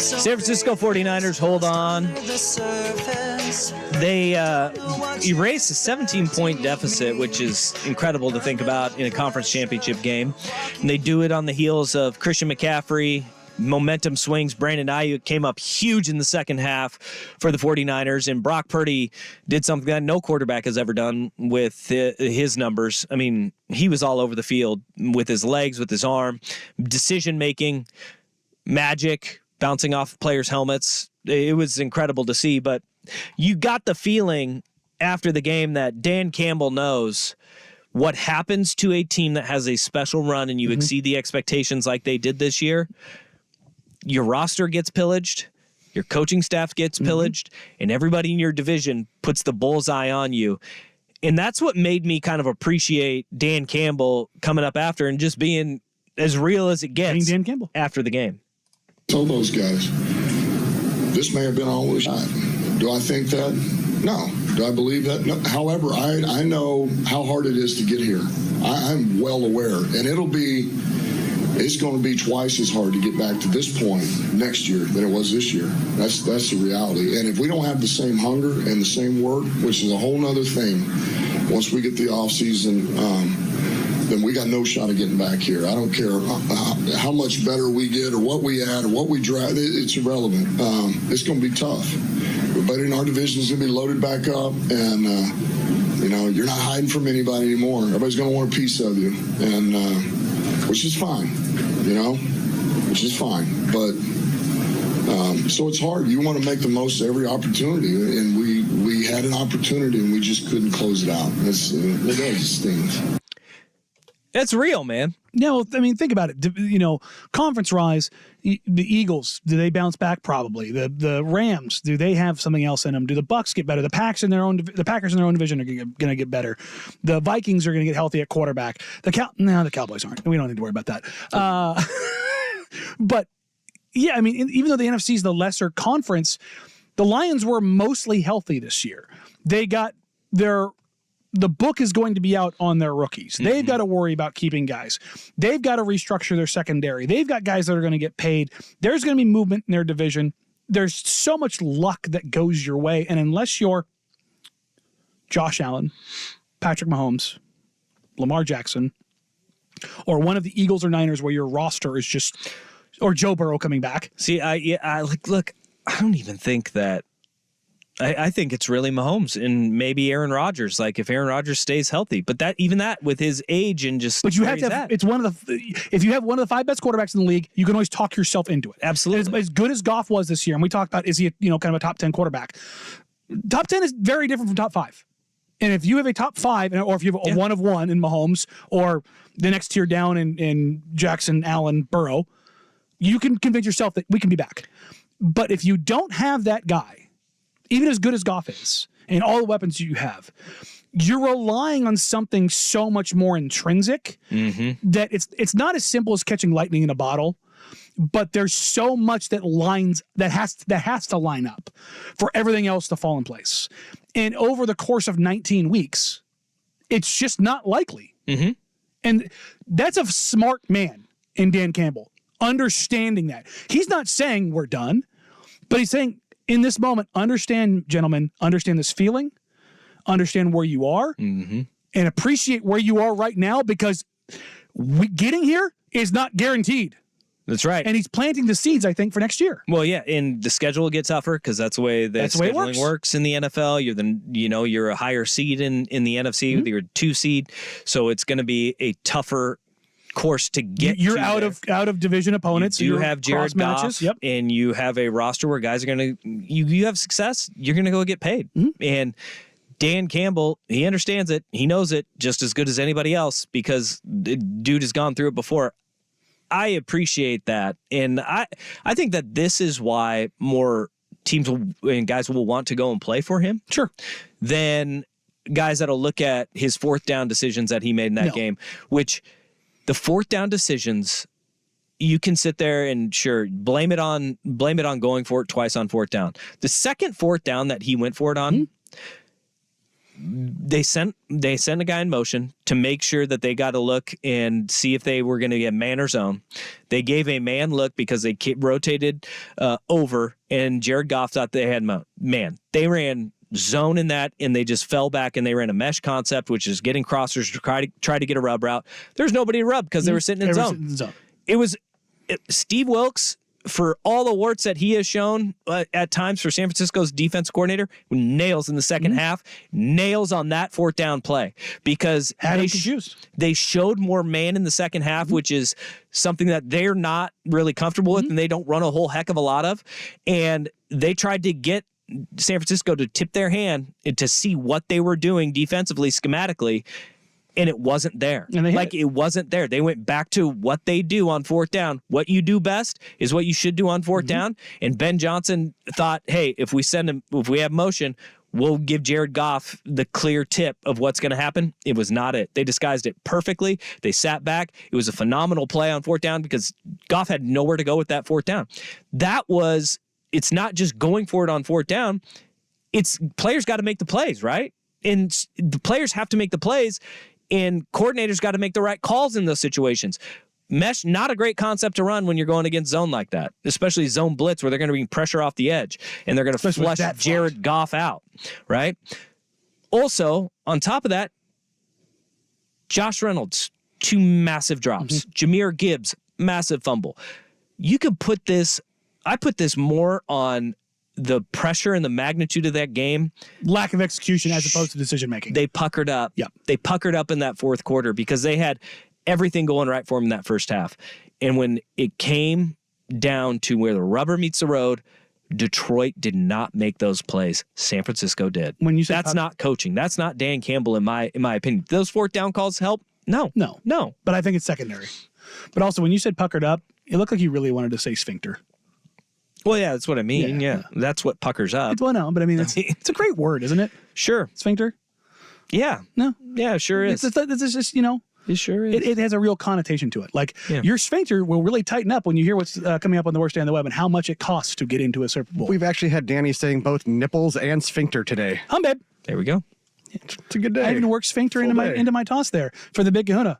San Francisco 49ers hold on. They erased a 17-point deficit, which is incredible to think about in a conference championship game. And they do it on the heels of Christian McCaffrey. Momentum swings. Brandon Ayuk came up huge in the second half for the 49ers, and Brock Purdy did something that no quarterback has ever done with his numbers. I mean, he was all over the field with his legs, with his arm, decision-making, magic, bouncing off players' helmets. It was incredible to see, but you got the feeling after the game that Dan Campbell knows what happens to a team that has a special run and you exceed the expectations like they did this year. Your roster gets pillaged, your coaching staff gets pillaged, and everybody in your division puts the bullseye on you. And that's what made me kind of appreciate Dan Campbell coming up after and just being as real as it gets Dan Campbell after the game. Told those guys, this may have been always time. Do I think that? No. Do I believe that? No. However, I know how hard it is to get here. I'm well aware, and it's going to be twice as hard to get back to this point next year than it was this year. That's the reality. And if we don't have the same hunger and the same work, which is a whole nother thing, once we get the offseason, then we got no shot of getting back here. I don't care how much better we get or what we add or what we draft. It's irrelevant. It's going to be tough. Everybody in our division is going to be loaded back up, and you're not hiding from anybody anymore. Everybody's going to want a piece of you, and which is fine, which is fine. But so it's hard. You want to make the most of every opportunity, and we had an opportunity, and we just couldn't close it out. It stings. It's real, man. No, I mean, think about it. Conference-wise, the Eagles, do they bounce back? Probably. The Rams, do they have something else in them? Do the Bucs get better? The Packers in their own division are going to get better. The Vikings are going to get healthy at quarterback. The Cowboys aren't. We don't need to worry about that. But yeah, I mean, even though the NFC is the lesser conference, the Lions were mostly healthy this year. They got the book is going to be out on their rookies. They've got to worry about keeping guys. They've got to restructure their secondary. They've got guys that are going to get paid. There's going to be movement in their division. There's so much luck that goes your way. And unless you're Josh Allen, Patrick Mahomes, Lamar Jackson, or one of the Eagles or Niners where your roster is just, or Joe Burrow coming back. See, look, I don't even think that. I think it's really Mahomes and maybe Aaron Rodgers. Like if Aaron Rodgers stays healthy, but even that with his age and just. But you have to have. It's one of the. If you have one of the 5 best quarterbacks in the league, you can always talk yourself into it. Absolutely. As good as Goff was this year, and we talked about is he kind of a top 10 quarterback. Top 10 is very different from top 5. And if you have a top 5, or if you have a 1 of 1 in Mahomes, or the next tier down in Jackson, Allen, Burrow, you can convince yourself that we can be back. But if you don't have that guy, even as good as Goff is, and all the weapons you have, you're relying on something so much more intrinsic that it's not as simple as catching lightning in a bottle, but there's so much that has to line up for everything else to fall in place. And over the course of 19 weeks, it's just not likely. And that's a smart man in Dan Campbell, understanding that. He's not saying we're done, but he's saying, in this moment, understand, gentlemen, understand this feeling, understand where you are, and appreciate where you are right now, because getting here is not guaranteed. That's right. And he's planting the seeds, I think, for next year. Well, yeah, and the schedule will get tougher because that's the way scheduling works in the NFL. You're a higher seed in the NFC, you're a 2 seed, so it's going to be a tougher course to get. You're out of division opponents. You have Jared Goff, and you have a roster where guys are going to. You have success. You're going to go get paid. And Dan Campbell, he understands it. He knows it just as good as anybody else because the dude has gone through it before. I appreciate that, and I think that this is why more teams and guys will want to go and play for him. Sure. Than guys that'll look at his 4th down decisions that he made in that game, which. The 4th down decisions, you can sit there and blame it on going for it twice on 4th down. The second 4th down that he went for it on, they sent a guy in motion to make sure that they got a look and see if they were going to get man or zone. They gave a man look because they rotated over, and Jared Goff thought they had man. They ran zone in that, and they just fell back, and they ran a mesh concept, which is getting crossers to try to get a rub route. There's nobody to rub because they were sitting in zone. It was Steve Wilkes, for all the warts that he has shown at times for San Francisco's defense coordinator, nails in the second half, nails on that fourth down play, because they showed more man in the second half, which is something that they're not really comfortable with and they don't run a whole heck of a lot of. And they tried to get San Francisco to tip their hand and to see what they were doing defensively, schematically, and it wasn't there. It wasn't there. They went back to what they do on fourth down. What you do best is what you should do on fourth down. And Ben Johnson thought, hey, if we have motion, we'll give Jared Goff the clear tip of what's going to happen. It was not it. They disguised it perfectly. They sat back. It was a phenomenal play on fourth down because Goff had nowhere to go with that fourth down. It's not just going for it on fourth down. It's players got to make the plays, right? And the players have to make the plays, and coordinators got to make the right calls in those situations. Mesh, not a great concept to run when you're going against zone like that, especially zone blitz where they're going to bring pressure off the edge and they're going to flush Jared Goff out, right? Also, on top of that, Josh Reynolds, 2 massive drops. Jahmyr Gibbs, massive fumble. You could put this, I put this more on the pressure and the magnitude of that game. Lack of execution as opposed to decision-making. They puckered up. Yep. They puckered up in that fourth quarter because they had everything going right for them in that first half. And when it came down to where the rubber meets the road, Detroit did not make those plays. San Francisco did. When you said that's not coaching. That's not Dan Campbell, in my opinion. Those fourth down calls help? No. But I think it's secondary. But also, when you said puckered up, it looked like you really wanted to say sphincter. Well, yeah, that's what I mean. Yeah. That's what puckers up. Well, no, but I mean, it's a great word, isn't it? Sure. Sphincter? Yeah. No? Yeah, sure is. It's just, it sure is. It has a real connotation to it. Like, your sphincter will really tighten up when you hear what's coming up on the worst day on the web and how much it costs to get into a Super Bowl. We've actually had Danny saying both nipples and sphincter today. Babe. There we go. It's a good day. I even worked sphincter into my toss there for the Big Kahuna.